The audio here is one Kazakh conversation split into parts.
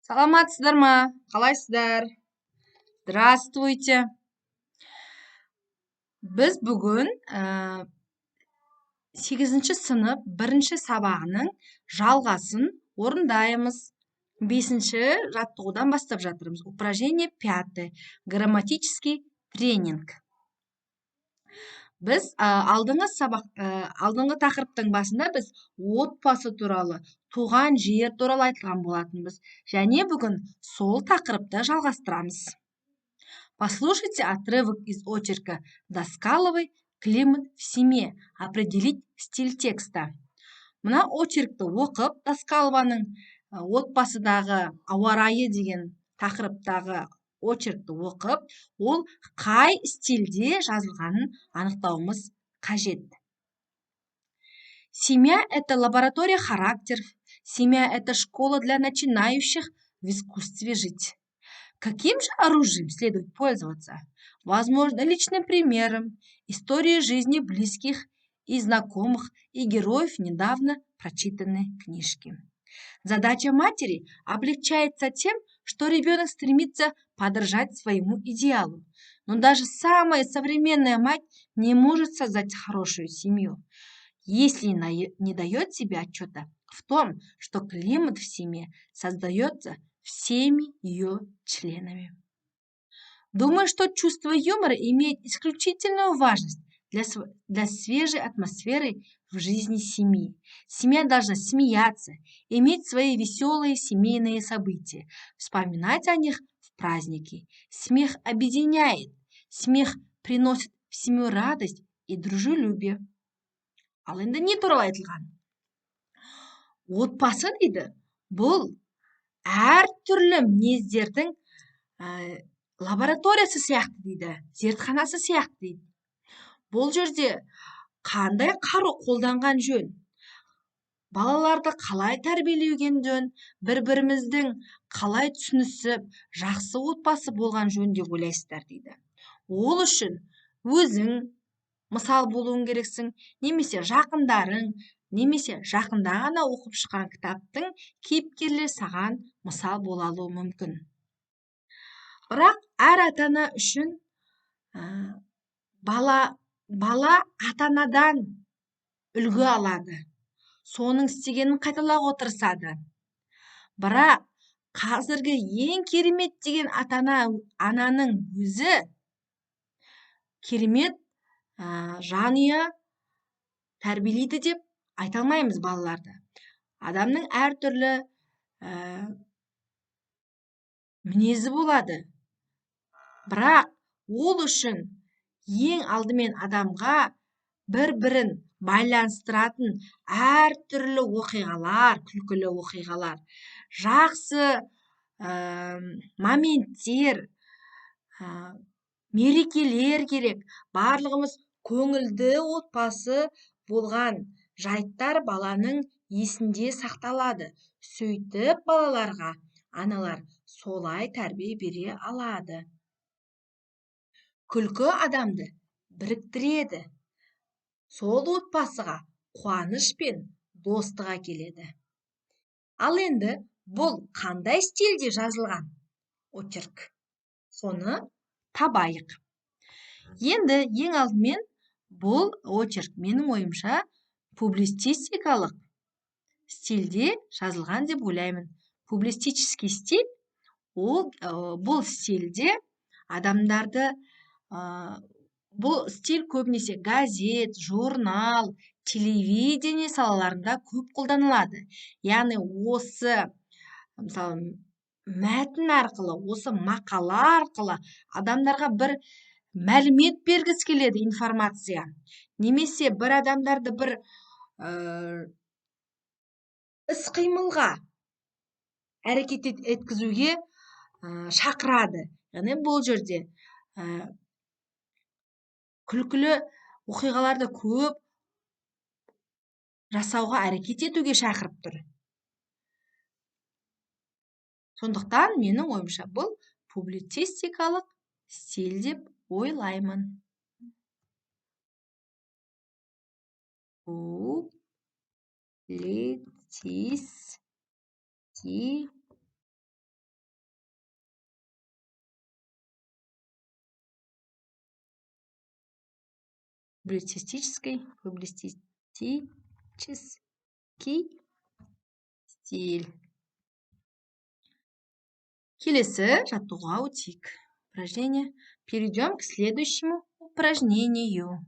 Саламатсыздар ма? Қалайсыздар? Здравствуйте. Біз бүгін 8 сынып 1 сабағының жалғасын орындаймыз. 5 жаттығудан бастап жатырмыз. Упражнение 5. Грамматический тренинг. Біз алдыңғы тақырыптың басында біз отбасы туралы, туған жер туралы айтқан болатынбыз. Және бүгін сол тақырыпты жалғастырамыз. Послушайте отрывок из очерка Даскаловой «Климат в семье. Определить стиль текста». Мына очеркті оқып, Даскалованың отбасыдағы ауа райы деген тақырыптағы очеркті оқып, ол қай стильде жазылғанын анықтауымыз қажет. Семья – это лаборатория характеров. Семья – это школа для начинающих в искусстве жить. Каким же оружием следует пользоваться? Возможно, личным примером, историей жизни близких и знакомых и героев недавно прочитанной книжки. Задача матери облегчается тем, что ребенок стремится подражать своему идеалу. Но даже самая современная мать не может создать хорошую семью, если не дает себе отчета в том, что климат в семье создается всеми ее членами. Думаю, что чувство юмора имеет исключительную важность для свежей атмосферы в жизни семьи. Семья должна смеяться, иметь свои веселые семейные события, вспоминать о них в праздники. Смех объединяет, смех приносит в семью радость и дружелюбие. Ал енді не туралы айтылған? Отбасы дейді, бұл әртүрлі мінездердің лабораториясы сияқты дейді, зертханасы сияқты дейді. Бұл жерде қандай қару қолданған жөн? Балаларды қалай тәрбиелеген жөн? Бір-біріміздің қалай түсінісіп, жақсы отбасы болған жөн деп ойлайсыздар дейді. Ол үшін өзің мысал болуың керексің, немесе жақындарың, немесе жақында ғана оқып шыққан кітаптың кейіпкерлері саған мысал бола алуы мүмкін. Бірақ әр ата-ана үшін бала ата-анадан үлгі алады. Соның істегенін қайталауға тырысады. Бірақ қазіргі ең керемет деген ата-ананың өзі керемет жанұя тәрбиелейді деп айта алмаймыз балаларды. Адамның әртүрлі мінезі болады. Бірақ ол үшін ең алдымен адамға бір-бірін байланыстыратын әртүрлі оқиғалар, күлкілі оқиғалар, жақсы моменттер, мерекелер керек. Барлығымыз көңілді отбасы болған жайттар баланың есінде сақталады. Сөйтіп балаларға аналар солай тәрбие бере алады. Күлкі адамды біріктіреді. Сол отбасыға қуаныш пен достық әкеледі. Ал енді бұл қандай стильде жазылған очерк? Соны табайық. Енді ең алдымен бұл очерк менің ойымша публицистикалық стильде жазылған деп ойлаймын. Публицистический стиль бұл стильде адамдарды бұл стиль көбінесе газет, журнал, телевидение салаларында көп қолданылады. Яғни осы мысалы мәтін арқылы, осы мақала арқылы адамдарға бір мәлімет бергісі келеді, информация. Немесе бір адамдарды бір іс-қимылға әрекет еткізуге шақырады. Яғни бұл жерде күлкілі оқиғаларды көп жасауға әрекет етуге шақырып тұр. Сондықтан менің ойымша бұл публицистикалық стиль деп ойлаймын. Публицистикалық Публицистический стиль. Келесі жаттығуға өтейік. Упражнение. Перейдем к следующему упражнению.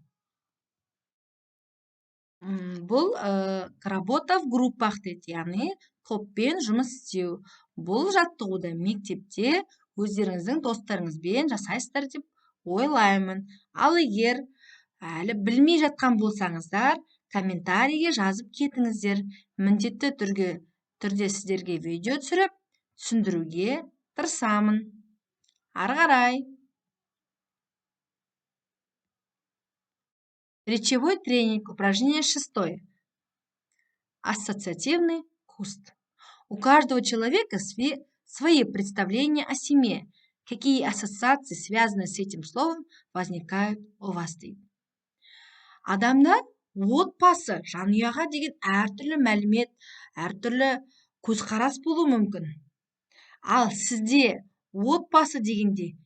Бұл работа в группах дейді, яғни топпен жұмыс істеу. Бұл жаттығуды мектепте өздеріңіздің достарыңызбен жасайсыздар деп ойлаймын. Ал егер әлі білмей жатқан болсаңыздар, комментарийге жазып кетіңіздер. Міндетті түрде сіздерге видео түсіріп, түсіндіруге тырысамын. Ары қарай. Речевой тренинг. Упражнение 6. Ассоциативный куст. У каждого человека свои представления о семье. Какие ассоциации, связанные с этим словом, возникают у вас? Адамдар отбасы, жанұяға деген әртүрлі мәлімет, әртүрлі көзқарас болуы мүмкін. Ал сізде отбасы дегенде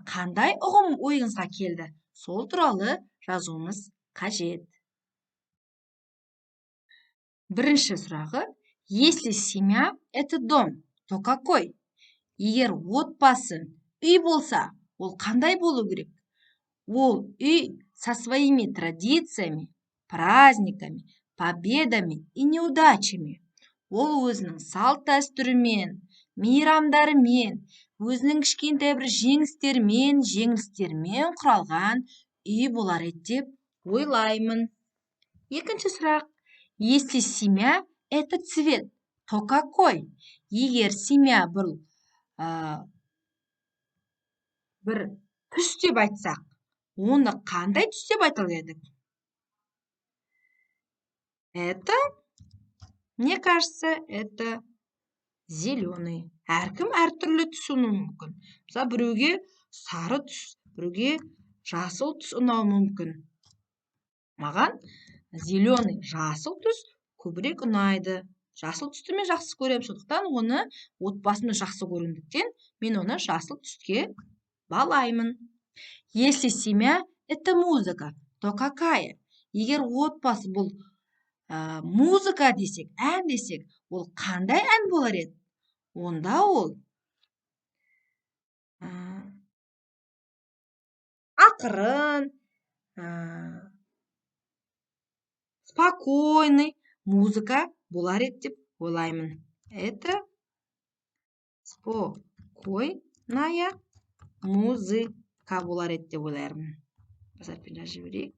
қандай ұғым ойыңызға келді? Сол туралы жазуыңыз қажет. Бірінші сұрағы. Если семья – это дом, то какой? Егер отбасы үй болса, ол қандай болу керек? Ол үй со своими традициями, праздниками, победами и неудачами. Ол өзінің салт дәстүрімен, мейрамдарымен, өзінің кішкентай бір жеңілістермен құралған үй болар еді деп ойлаймын. Екінші сұрақ. Если семья – это цвет, то какой? Егер семья бір түс деп айтсақ, оны қандай түс деп айтар едік? Это, мне кажется, это зеленый. Әркім әртүрлі түсуі мүмкін. Мысалы, біреуге сары түс, біреуге жасыл түс ұнауы мүмкін. Маған зеленый, жасыл түс көбірек ұнайды. Жасыл түсті мен жақсы көремін, сондықтан оны отбасымды жақсы көргендіктен мен оны жасыл түске балаймын. Если семья – это музыка, то какая? Егер отбасы бұл музыка десек, ән десек, ол қандай ән болар еді? Онда ол ақырын, спокойный музыка болар еді деп ойлаймын. Это спокойная музыка болар еді деп ойлаймын. Жазып жіберейік.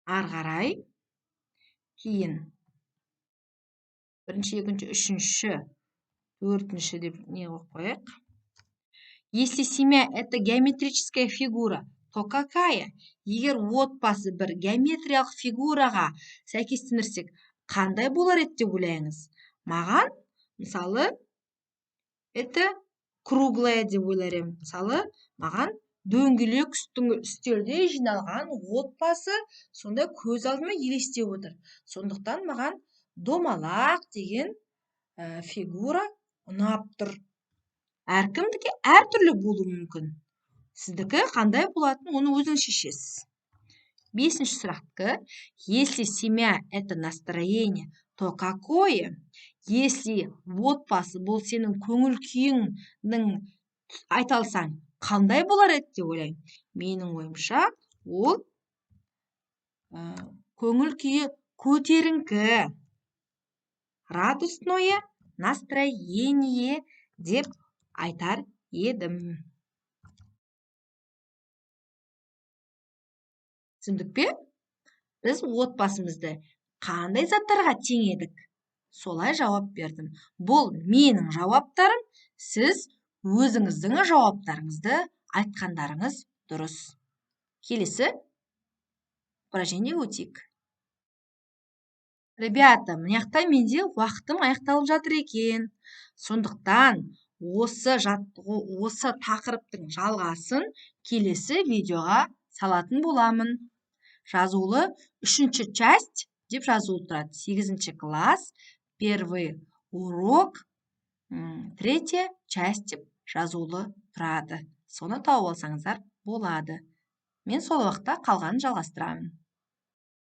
Ары қарай. Кейін бірінші, екінші, үшінші, төртінші деп не қойып қояйық. Если семья – это геометрическая фигура, то какая? Егер отбасы бір геометриялық фигураға сәйкестендірсек, қандай болар еді деп ойлайыңыз? Маған, мысалы, это круглая деп ойларым. Мысалы, маған дөңгелек үстелде жиналған отбасы сонда көз алдыма елестеп отыр. Сондықтан маған домалақ деген фигура ұнап тұр. Әркімдікі әртүрлі болуы мүмкін. Сіздікі қандай болатын, оны өзіңіз шешесіз. Бесінші сұрақты. Если семья – это настроение, то какое? Если отбасы бұл сенің көңіл күйіңнің айта алсаң, қандай болар еді деп ойлаймын. Менің ойымша, ол көңіл күйі көтеріңкі. Радостное настроение деп айтар едім. Түсіндік пе? Біз отбасымызды қандай заттарға теңедік? Солай жауап бердім. Бұл менің жауаптарым, сіз өзіңіздің жауаптарыңызды айтқандарыңыз дұрыс. Келесі упражнение өтейік. Ребята, мынаяқта менде уақытым аяқталып жатыр екен. Сондықтан осы тақырыптың жалғасын келесі видеоға салатын боламын. Жазулы 3-ші часть деп жазулы тұрады. 8-ші класс, 1-й урок, 3-я часть деп жазулы тұрады. Соны тауып алсаңыздар болады. Мен сол уақытта қалғанын жалғастырамын.